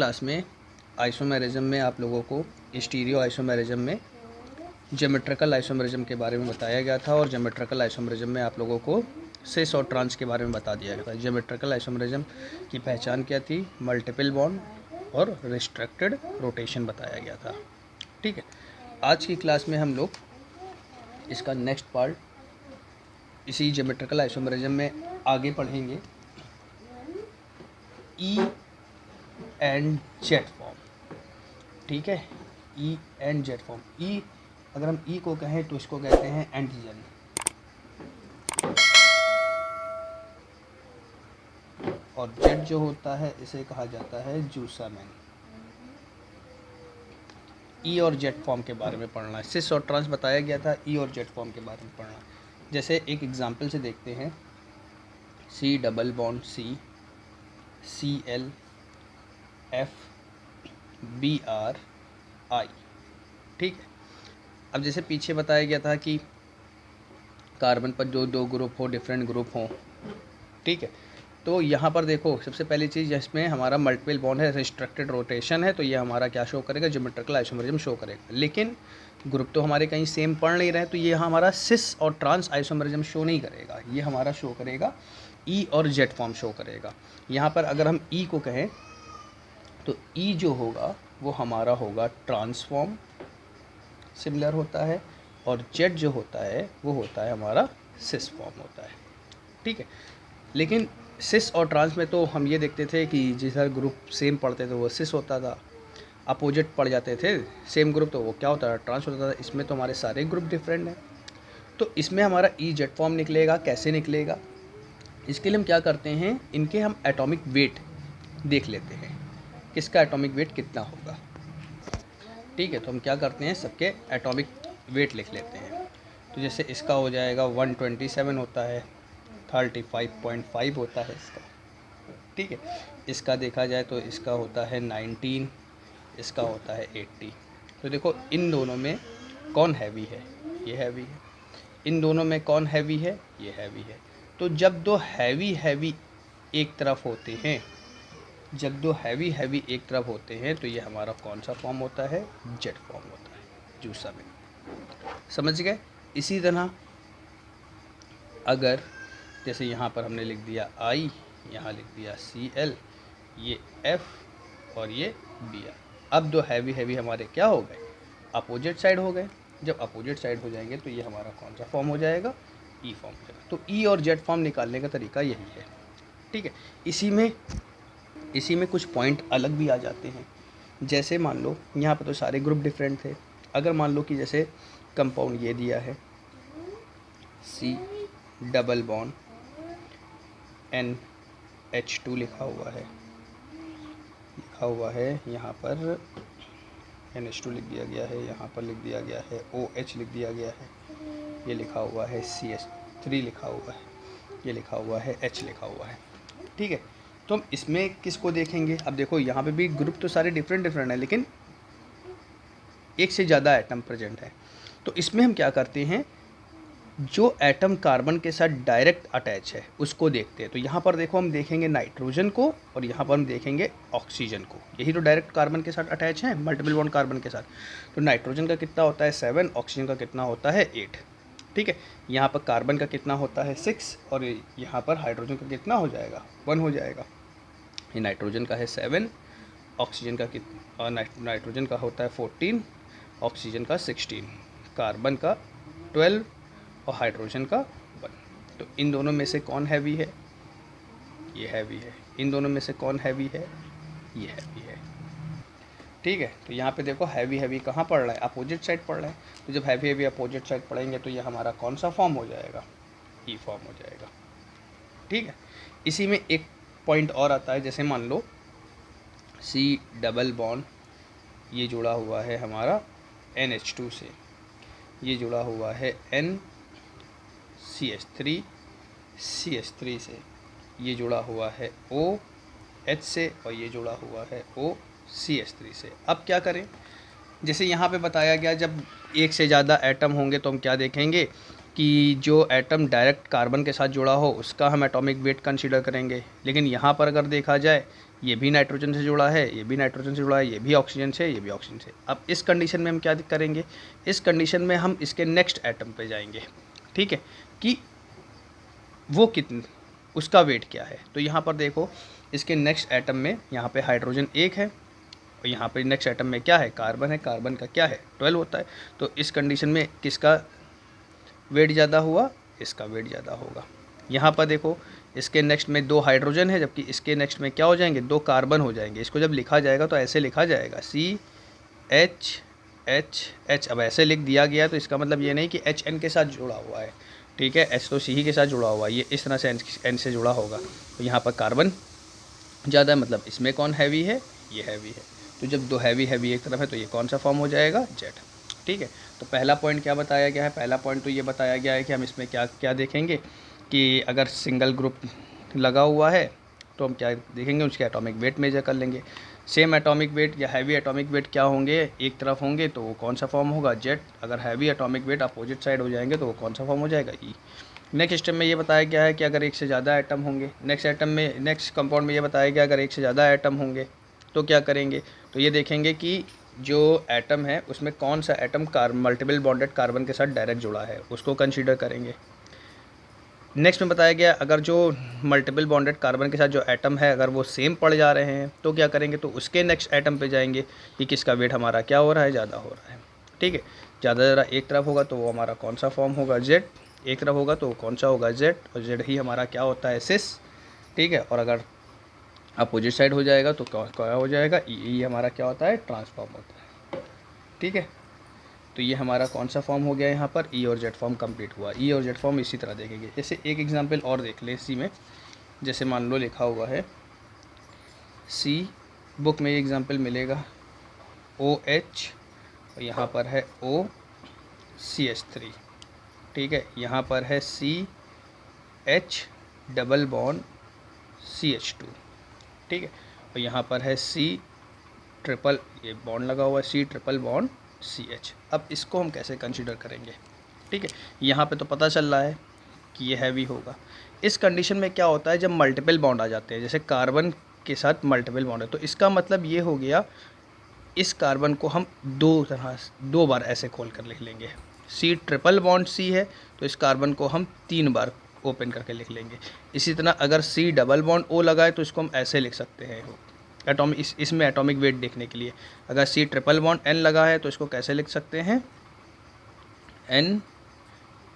Class में isomerism में आप लोगों को स्टीरियो आइसोमेरिज्म में ज्योमेट्रिकल आइसोमेरिज्म के बारे में बताया गया था और ज्योमेट्रिकल आइसोमेरिज्म में आप लोगों को सिस और ट्रांस के बारे में बता दिया गया था। ज्योमेट्रिकल आइसोमेरिज्म की पहचान क्या थी? मल्टीपल बॉन्ड और रिस्ट्रिक्टेड रोटेशन बताया गया था। ठीक है, आज की क्लास में हम लोग इसका नेक्स्ट पार्ट इसी ज्योमेट्रिकल आइसोमेरिज्म में आगे पढ़ेंगे, ई एंड जेड फॉर्म। ठीक है, ई एंड जेड फॉर्म। ई, अगर हम ई को कहें तो इसको कहते हैं एंटीजन, और जेड जो होता है इसे कहा जाता है जूसामेन। ई और जेड फॉर्म के बारे में पढ़ना है। सिस और ट्रांस बताया गया था, ई और जेड फॉर्म के बारे में पढ़ना है। जैसे एक एग्जांपल से देखते हैं, C double bond C, C L, F, B R, I. ठीक है, अब जैसे पीछे बताया गया था कि कार्बन पर जो दो ग्रुप हो, डिफरेंट ग्रुप हों। ठीक है, तो यहाँ पर देखो सबसे पहली चीज़ जिसमें हमारा मल्टीपल बॉन्ड है, रिस्ट्रिक्टेड रोटेशन है, तो ये हमारा क्या शो करेगा? ज्योमेट्रिकल आइसोमेरिज्म शो करेगा। लेकिन ग्रुप तो हमारे कहीं सेम पढ़ नहीं रहे, तो ये हमारा सिस और ट्रांस आइसोमेरिज्म शो नहीं करेगा। ये हमारा शो करेगा ई और जेड फॉर्म शो करेगा। यहाँ पर अगर हम ई को कहें तो ई जो होगा वो हमारा होगा ट्रांसफॉर्म, सिमिलर होता है, और जेड जो होता है वो होता है हमारा सिस फॉर्म होता है। ठीक है, लेकिन सिस और ट्रांस में तो हम ये देखते थे कि जैसा ग्रुप सेम पढ़ते थे वो सिस होता था, अपोजिट पढ़ जाते थे सेम ग्रुप तो वो क्या होता था? ट्रांस होता था। इसमें तो हमारे सारे ग्रुप डिफरेंट हैं, तो इसमें हमारा ई जेड फॉर्म निकलेगा। कैसे निकलेगा? इसके लिए हम क्या करते हैं, इनके हम एटॉमिक वेट देख लेते हैं, किसका एटॉमिक वेट कितना होगा। ठीक है, तो हम क्या करते हैं, सबके एटॉमिक वेट लिख लेते हैं। तो जैसे इसका हो जाएगा 127 होता है, 35.5 होता है इसका। ठीक है, इसका देखा जाए तो इसका होता है 19, इसका होता है 80। तो देखो इन दोनों में कौन हैवी है? ये हैवी है। इन दोनों में कौन हैवी है? ये हैवी है। तो जब दो हैवी एक तरफ होते हैं, जब दो हैवी एक तरफ होते हैं तो ये हमारा कौन सा फॉर्म होता है? जेड फॉर्म होता है, जूसामेन। समझ गए? इसी तरह अगर जैसे यहाँ पर हमने लिख दिया आई, यहाँ लिख दिया सी एल, ये एफ और ये बी आर। अब दो हैवी हमारे क्या हो गए? अपोजिट साइड हो गए। जब अपोजिट साइड हो जाएंगे तो ये हमारा कौन सा फॉर्म हो जाएगा? ई फॉर्म हो जाएगा। तो ई और जेड फॉर्म निकालने का तरीका यही है। ठीक है, इसी में कुछ पॉइंट अलग भी आ जाते हैं। जैसे मान लो यहाँ पर तो सारे ग्रुप डिफरेंट थे। अगर मान लो कि जैसे कंपाउंड ये दिया है सी डबल बॉन्ड NH2 लिखा हुआ है यहाँ पर NH2 लिख दिया गया है, यहाँ पर लिख दिया गया है OH लिख दिया गया है, ये लिखा हुआ है CH3 लिखा हुआ है, ये लिखा हुआ है H लिखा हुआ है। ठीक है, तो हम इसमें किसको देखेंगे? अब देखो यहाँ पे भी ग्रुप तो सारे डिफरेंट है, लेकिन एक से ज़्यादा एटम प्रेजेंट है। तो इसमें हम क्या करते हैं, जो एटम कार्बन के साथ डायरेक्ट अटैच है उसको देखते हैं। तो यहाँ पर देखो हम देखेंगे नाइट्रोजन को, और यहाँ पर हम देखेंगे ऑक्सीजन को। यही तो डायरेक्ट कार्बन के साथ अटैच है, मल्टीपल बॉन्ड कार्बन के साथ। तो नाइट्रोजन का कितना होता है? 7, ऑक्सीजन का कितना होता है? 8। ठीक है, यहाँ पर कार्बन का कितना होता है? 6, और यहाँ पर हाइड्रोजन का कितना हो जाएगा? 1 हो जाएगा। ये नाइट्रोजन का है 7, ऑक्सीजन का कितना, नाइट्रोजन का होता है 14, ऑक्सीजन का 16, कार्बन का 12 और हाइड्रोजन का 1। तो इन दोनों में से कौन हैवी है? ये हैवी है। इन दोनों में से कौन हैवी है? ये हैवी है। ठीक है, तो यहाँ पे देखो हैवी कहाँ पड़ रहा है? अपोजिट साइड पड़ रहा है। तो जब हैवी अपोजिट साइड पड़ेंगे तो ये हमारा कौन सा फॉर्म हो जाएगा? ई फॉर्म हो जाएगा। ठीक है, इसी में एक पॉइंट और आता है। जैसे मान लो सी डबल बॉन्ड ये जुड़ा हुआ है हमारा NH2 से, ये जुड़ा हुआ है NCH3 से, ये जुड़ा हुआ है OH से, और ये जुड़ा हुआ है OCH3 से। अब क्या करें? जैसे यहाँ पे बताया गया जब एक से ज़्यादा एटम होंगे तो हम क्या देखेंगे, कि जो एटम डायरेक्ट कार्बन के साथ जुड़ा हो उसका हम एटॉमिक वेट कंसीडर करेंगे, लेकिन यहाँ पर अगर देखा जाए ये भी नाइट्रोजन से जुड़ा है, ये भी नाइट्रोजन से जुड़ा है, ये भी ऑक्सीजन से, ये भी ऑक्सीजन से। अब इस कंडीशन में हम क्या करेंगे, इस कंडीशन में हम इसके नेक्स्ट एटम पे जाएंगे, ठीक है, कि वो कितनी, उसका वेट क्या है। तो यहाँ पर देखो इसके नेक्स्ट एटम में यहाँ पे हाइड्रोजन 1 है और यहाँ पे नेक्स्ट एटम में क्या है, कार्बन है। कार्बन का क्या है, 12 होता है। तो इस कंडीशन में किसका वेट ज़्यादा हुआ, इसका वेट ज़्यादा होगा। यहाँ पर देखो इसके नेक्स्ट में 2 हाइड्रोजन है, जबकि इसके नेक्स्ट में क्या हो जाएंगे, 2 कार्बन हो जाएंगे। इसको जब लिखा जाएगा तो ऐसे लिखा जाएगा CH। अब ऐसे लिख दिया गया तो इसका मतलब ये नहीं कि HN के साथ जुड़ा हुआ है, ठीक है, H तो CH के साथ जुड़ा हुआ है, ये इस तरह से N से जुड़ा होगा। तो यहाँ पर कार्बन ज़्यादा है, मतलब इसमें कौन हैवी है, ये हैवी है। तो जब 2 हैवी एक तरफ है तो ये कौन सा फॉर्म हो जाएगा, जेड, ठीक है। तो पहला पॉइंट क्या बताया गया है, पहला पॉइंट तो ये बताया गया है कि हम इसमें क्या क्या देखेंगे कि अगर सिंगल ग्रुप लगा हुआ है तो हम क्या देखेंगे, उसके एटॉमिक वेट मेजर कर लेंगे। सेम एटॉमिक वेट या हैवी एटॉमिक वेट क्या होंगे, एक तरफ होंगे तो वो कौन सा फॉर्म होगा, जेड। अगर heavy atomic weight opposite side हो जाएंगे तो वो कौन सा फॉर्म हो जाएगा, ई। नेक्स्ट स्टेप में ये बताया गया है कि अगर एक से ज़्यादा एटम होंगे, नेक्स्ट कंपाउंड में ये बताया गया अगर एक से ज़्यादा एटम होंगे तो क्या करेंगे, तो ये देखेंगे कि जो एटम है उसमें कौन सा एटम मल्टीपल बॉन्डेड कार्बन के साथ डायरेक्ट जुड़ा है, उसको कंसीडर करेंगे। नेक्स्ट में बताया गया अगर जो मल्टीपल बॉन्डेड कार्बन के साथ जो एटम है अगर वो सेम पड़ जा रहे हैं तो क्या करेंगे, तो उसके नेक्स्ट एटम पे जाएंगे कि किसका वेट हमारा क्या हो रहा है, ज़्यादा हो रहा है, ठीक है। ज़्यादा एक तरफ होगा तो वो हमारा कौन सा फॉर्म होगा, जेड। एक तरफ होगा तो कौन सा होगा, जेड, और जेड ही हमारा क्या होता है, सिस, ठीक है। और अगर अपोजिट साइड हो जाएगा तो क्या हो जाएगा, ई हमारा क्या होता है, ट्रांसफॉर्म होता है, ठीक है। तो ये हमारा कौन सा फॉर्म हो गया, यहाँ पर ई और जेड फॉर्म कंप्लीट हुआ। ई और जेड फॉर्म इसी तरह देखेंगे। जैसे एक एग्जांपल और देख ले इसी में, जैसे मान लो लिखा हुआ है सी, बुक में ये एग्जांपल मिलेगा OH और यहाँ पर है OCH3, ठीक है। यहाँ पर है CH डबल बॉन्ड CH2, ठीक है। और यहाँ पर है C ट्रिपल, ये बॉन्ड लगा हुआ है, C ट्रिपल बॉन्ड CH। अब इसको हम कैसे कंसीडर करेंगे, ठीक है। यहाँ पे तो पता चल रहा है कि ये हैवी होगा। इस कंडीशन में क्या होता है, जब मल्टीपल बॉन्ड आ जाते हैं, जैसे कार्बन के साथ मल्टीपल बॉन्ड है, तो इसका मतलब ये हो गया इस कार्बन को हम दो बार ऐसे खोल कर लिख लेंगे। C ट्रिपल बॉन्ड C है तो इस कार्बन को हम 3 बार ओपन करके लिख लेंगे। इसी तरह अगर C डबल बॉन्ड O लगा है तो इसको हम ऐसे लिख सकते हैं इसमें एटॉमिक वेट देखने के लिए। अगर C ट्रिपल बॉन्ड N लगा है तो इसको कैसे लिख सकते हैं, N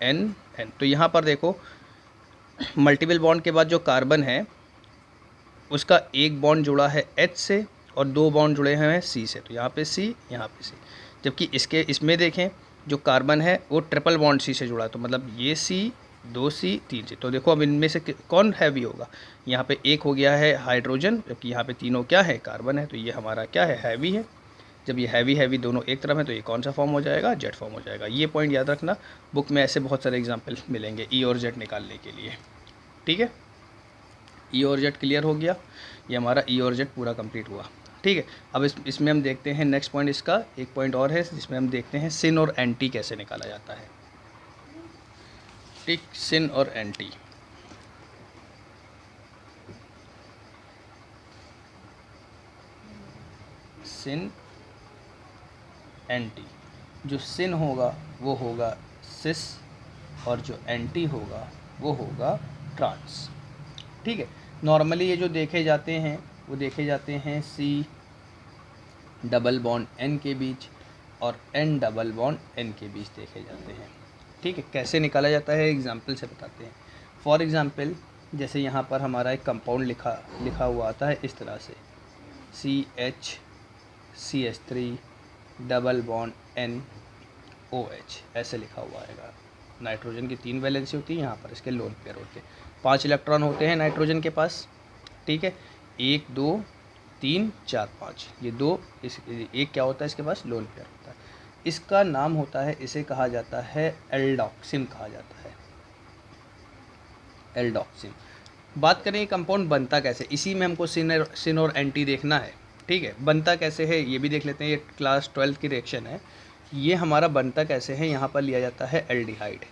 N N। तो यहाँ पर देखो मल्टीपल बॉन्ड के बाद जो कार्बन है उसका एक बॉन्ड जुड़ा है H से और 2 बॉन्ड जुड़े हैं C से, तो यहाँ पे C, यहाँ पे C। जबकि इसमें देखें जो कार्बन है वो ट्रिपल बॉन्ड C से जुड़ा है, तो मतलब ये C, 2C, 3C। तो देखो अब इनमें से कौन हैवी होगा, यहाँ पे एक हो गया है हाइड्रोजन, जबकि यहाँ पे तीनों क्या है, कार्बन है, तो ये हमारा क्या है, हैवी है। जब ये हैवी दोनों एक तरफ है तो ये कौन सा फॉर्म हो जाएगा, जेड फॉर्म हो जाएगा। ये पॉइंट याद रखना, बुक में ऐसे बहुत सारे एग्जाम्पल मिलेंगे ई और जेड निकालने के लिए, ठीक है। ई और जेड क्लियर हो गया, ये हमारा ई और जेड पूरा कंप्लीट हुआ, ठीक है। अब इसमें हम देखते हैं नेक्स्ट पॉइंट, इसका एक पॉइंट और है जिसमें हम देखते हैं सिन और एंटी कैसे निकाला जाता है, ठीक। सिन और एंटी, सिन एंटी। जो सिन होगा वो होगा सिस और जो एंटी होगा वो होगा ट्रांस, ठीक है। नॉर्मली ये जो देखे जाते हैं वो देखे जाते हैं C डबल बॉन्ड N के बीच और N डबल बॉन्ड N के बीच देखे जाते हैं, ठीक है। कैसे निकाला जाता है एग्जाम्पल से बताते हैं। फॉर एग्ज़ाम्पल जैसे यहाँ पर हमारा एक कंपाउंड लिखा हुआ आता है इस तरह से CH3 डबल बॉन्ड NOH, ऐसे लिखा हुआ आएगा। नाइट्रोजन की 3 वैलेंसी होती है, यहाँ पर इसके लोन पेयर होते हैं। 5 इलेक्ट्रॉन होते हैं नाइट्रोजन के पास, ठीक है। 1 2 3 4 5, ये 2, एक क्या होता है इसके पास, लोन पेयर होता है। इसका नाम होता है, इसे कहा जाता है एल्डोक्सिन कहा जाता है, एल्डोक्सिन। बात करें कंपाउंड बनता कैसे, इसी में हमको सिन और एंटी देखना है, ठीक है। बनता कैसे है ये भी देख लेते हैं, ये क्लास 12 की रिएक्शन है। ये हमारा बनता कैसे है, यहाँ पर लिया जाता है एल्डिहाइड,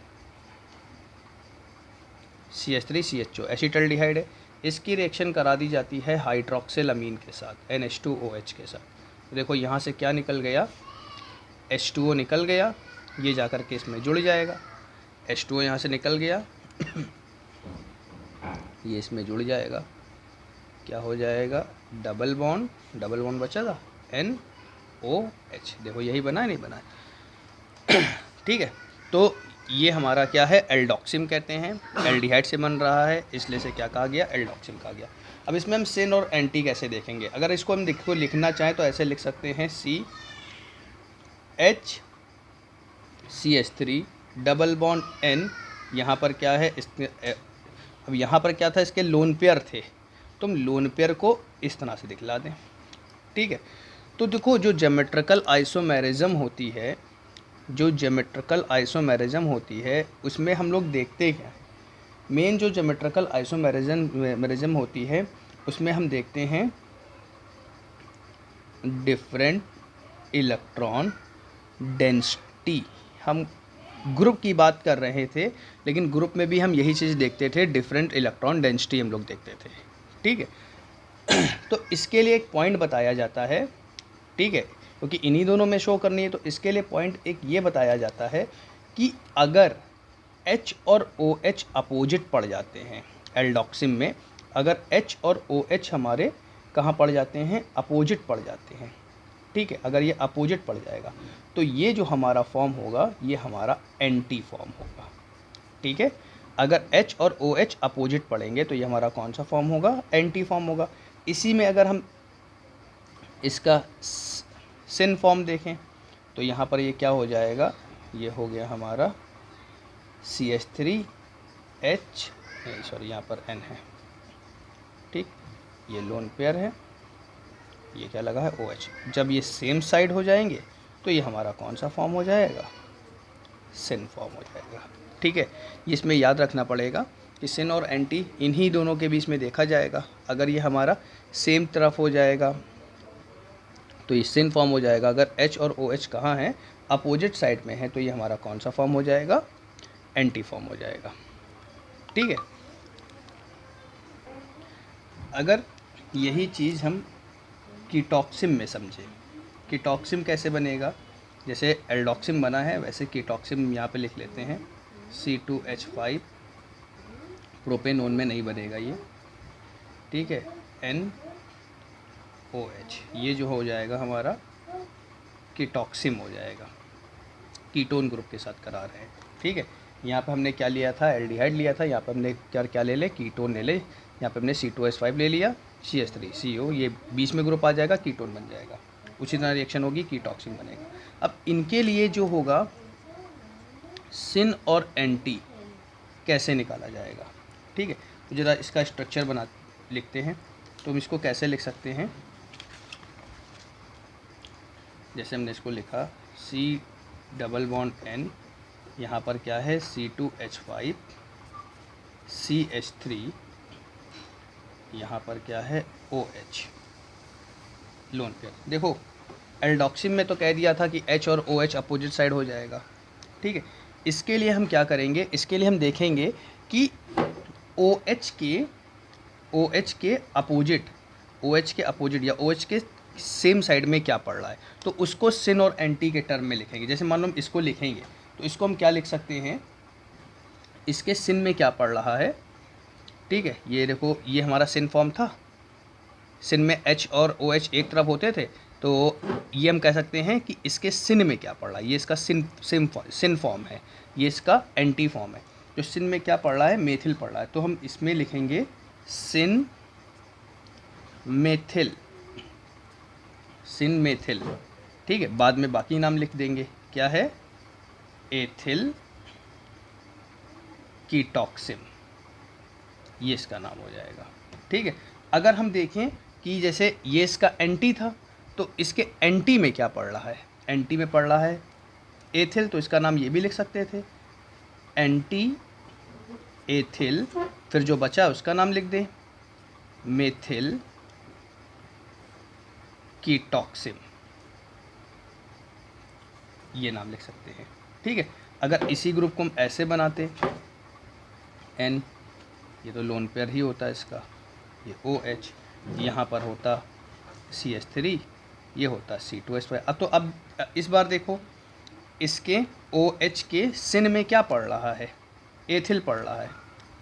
CH3 CHO एसिटल्डिहाइड है। इसकी रिएक्शन करा दी जाती है हाइड्रोक्सिल अमीन के साथ NH2OH के साथ। देखो यहाँ से क्या निकल गया, H2O निकल गया, ये जाकर के इसमें जुड़ जाएगा। H2O यहाँ से निकल गया ये इसमें जुड़ जाएगा, क्या हो जाएगा, डबल बॉन्ड बचा था NOH। देखो यही बना है, नहीं बना है ठीक है। तो ये हमारा क्या है, एल्डोक्सिम कहते हैं, एल्डिहाइड से बन रहा है, इसलिए से क्या कहा गया, एल्डोक्सिम कहा गया। अब इसमें हम सिन और एंटी कैसे देखेंगे। अगर इसको हम लिखना चाहें तो ऐसे लिख सकते हैं CH3 डबल बॉन्ड N, यहाँ पर क्या है इसके, अब यहाँ पर क्या था, इसके लोन पेयर थे, तो हम लोन पेयर को इस तरह से दिखला दें, ठीक है। तो देखो जो ज्योमेट्रिकल आइसोमेरिज्म होती है, उसमें हम लोग देखते क्या, मेन जो ज्योमेट्रिकल आइसोमेरिज्म होती है उसमें हम देखते हैं डिफरेंट इलेक्ट्रॉन डेंसिटी। हम ग्रुप की बात कर रहे थे, लेकिन ग्रुप में भी हम यही चीज़ देखते थे, डिफरेंट इलेक्ट्रॉन डेंसिटी हम लोग देखते थे, ठीक है। तो इसके लिए एक पॉइंट बताया जाता है, ठीक है, क्योंकि इन्हीं दोनों में शो करनी है, तो इसके लिए पॉइंट एक ये बताया जाता है कि अगर H और OH अपोजिट पड़ जाते हैं एल्डोक्सिम में, अगर H और OH हमारे कहाँ पड़ जाते हैं, अपोजिट पड़ जाते हैं, ठीक है, अगर ये अपोजिट पड़ जाएगा तो ये जो हमारा फॉर्म होगा ये हमारा एंटी फॉर्म होगा, ठीक है। अगर H और OH अपोजिट पड़ेंगे तो ये हमारा कौन सा फॉर्म होगा, एंटी फॉर्म होगा। इसी में अगर हम इसका सिन फॉर्म देखें तो यहाँ पर ये क्या हो जाएगा, ये हो गया हमारा CH3H, सॉरी यहाँ पर N है, ठीक, ये लोन पेयर है, ये क्या लगा है OH। जब ये सेम साइड हो जाएंगे तो ये हमारा कौन सा फॉर्म हो जाएगा, सिन फॉर्म हो जाएगा, ठीक है। इसमें याद रखना पड़ेगा कि सिन और एंटी इन्हीं दोनों के बीच में देखा जाएगा। अगर ये हमारा सेम तरफ हो जाएगा तो ये सिन फॉर्म हो जाएगा। अगर H और OH कहाँ हैं, अपोजिट साइड में है, तो ये हमारा कौन सा फॉर्म हो जाएगा, एंटी फॉर्म हो जाएगा, ठीक है। अगर यही चीज़ हम कीटॉक्सिम में समझें, कीटॉक्सिम कैसे बनेगा, जैसे एल्डोक्सिम बना है वैसे कीटॉक्सिम यहाँ पे लिख लेते हैं C2H5, प्रोपेनोन में नहीं बनेगा ये, ठीक है, NOH, ये जो हो जाएगा हमारा कीटॉक्सिम हो जाएगा, कीटोन ग्रुप के साथ करा रहे हैं, ठीक है। यहाँ पे हमने क्या लिया था, एल्डिहाइड लिया था, यहाँ पे हमने क्या ले ले, कीटोन ले ले, यहाँ पे हमने C2H5 ले लिया, CH3 CO, ये बीच में ग्रुप आ जाएगा, कीटोन बन जाएगा, उसी तरह रिएक्शन होगी, कीटॉक्सिन बनेगा। अब इनके लिए जो होगा सिन और एंटी कैसे निकाला जाएगा, ठीक है। तो ज़रा इसका स्ट्रक्चर लिखते हैं, तो हम इसको कैसे लिख सकते हैं, जैसे हमने इसको लिखा C डबल बॉन्ड N, यहाँ पर क्या है C2H5, CH3, यहाँ पर क्या है OH, लोन पेयर। देखो एल्डोक्सिम में तो कह दिया था कि H और OH अपोजिट साइड हो जाएगा, ठीक है। इसके लिए हम क्या करेंगे, इसके लिए हम देखेंगे कि OH के अपोजिट या OH के सेम साइड में क्या पड़ रहा है, तो उसको सिन और एंटी के टर्म में लिखेंगे। जैसे मान लो हम इसको लिखेंगे तो इसको हम क्या लिख सकते हैं, इसके सिन में क्या पड़ रहा है, ठीक है। ये देखो ये हमारा सिन फॉर्म था, सिन में H और OH एक तरफ होते थे, तो ये हम कह सकते हैं कि इसके सिन में क्या पड़ रहा है, ये इसका सिन फॉर्म है, ये इसका एंटी फॉर्म है। जो सिन में क्या पड़ रहा है, मेथिल पड़ रहा है, तो हम इसमें लिखेंगे सिन मेथिल, ठीक है। बाद में बाकी नाम लिख देंगे, क्या है, एथिल कीटॉक्सिम, ये इसका नाम हो जाएगा, ठीक है। अगर हम देखें कि जैसे ये इसका एंटी था, तो इसके एंटी में क्या पड़ रहा है, एंटी में पड़ रहा है एथिल, तो इसका नाम ये भी लिख सकते थे, एंटी एथिल। फिर जो बचा उसका नाम लिख दें, मेथिल कीटॉक्सिम, ये नाम लिख सकते हैं, ठीक है। अगर इसी ग्रुप को हम ऐसे बनाते, N ये तो लोन पेयर ही होता है इसका, ये OH, यहाँ पर होता CH3, ये होता C2H5। अब इस बार देखो इसके OH के सिन में क्या पड़ रहा है, एथिल पड़ रहा है,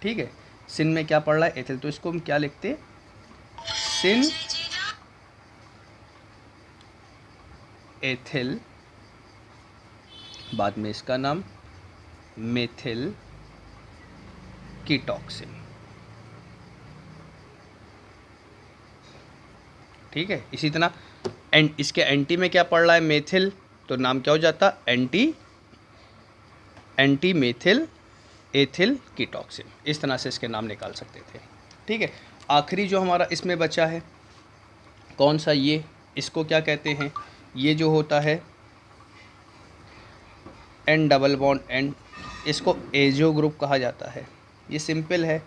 ठीक है, सिन में क्या पड़ रहा है, एथिल, तो इसको हम क्या लिखते, सिन एथिल, बाद में इसका नाम मेथिल कीटॉक्सिन, ठीक है। इसी तरह इसके एंटी में क्या पड़ रहा है, मेथिल, तो नाम क्या हो जाता, एंटी मेथिल एथिल कीटॉक्सिन। इस तरह से इसके नाम निकाल सकते थे, ठीक है। आखिरी जो हमारा इसमें बचा है कौन सा, ये इसको क्या कहते हैं, ये जो होता है N डबल बॉन्ड N, इसको एजो ग्रुप कहा जाता है। ये सिंपल है,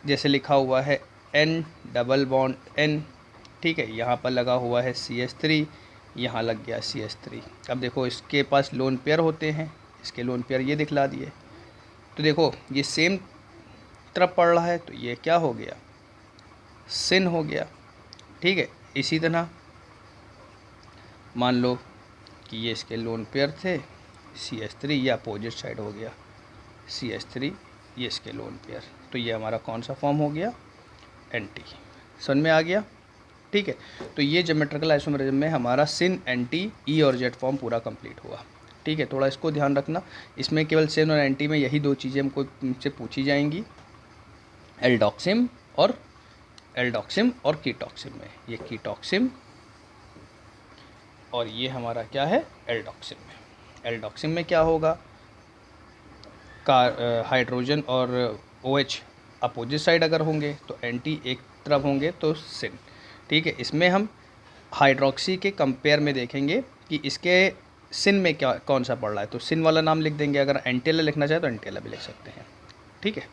जैसे लिखा हुआ है N डबल बॉन्ड N, ठीक है, यहाँ पर लगा हुआ है CH3, यहाँ लग गया CH3। अब देखो इसके पास लोन पेयर होते हैं, इसके लोन पेयर ये दिखला दिए, तो देखो ये सेम तरफ पड़ रहा है, तो ये क्या हो गया, सिन हो गया, ठीक है। इसी तरह मान लो कि ये इसके लोन पेयर थे CH3, ये अपोजिट साइड हो गया CH3, ये इसके लोन पेयर, तो ये हमारा कौन सा फॉर्म हो गया, एंटी। समझ में आ गया, ठीक है। तो ये ज्योमेट्रिकल आइसोमेरिज्म में हमारा सिन, एंटी, ई और जेड फॉर्म पूरा कंप्लीट हुआ, ठीक है। थोड़ा इसको ध्यान रखना, इसमें केवल सिन और एंटी में यही दो चीज़ें हमको मुझसे पूछी जाएंगी, एल्डोक्सिम और कीटॉक्सिम में, ये कीटॉक्सिम और ये हमारा क्या है, एल्डोक्सिम में। एल्डोक्सिम में क्या होगा, हाइड्रोजन और OH अपोजिट साइड अगर होंगे तो एंटी एक तरफ होंगे तो सिन, ठीक है। इसमें हम हाइड्रोक्सी के कंपेयर में देखेंगे कि इसके सिन में क्या कौन सा पड़ रहा है, तो सिन वाला नाम लिख देंगे, अगर एंटेला लिखना चाहे तो एंटेला भी लिख सकते हैं, ठीक है।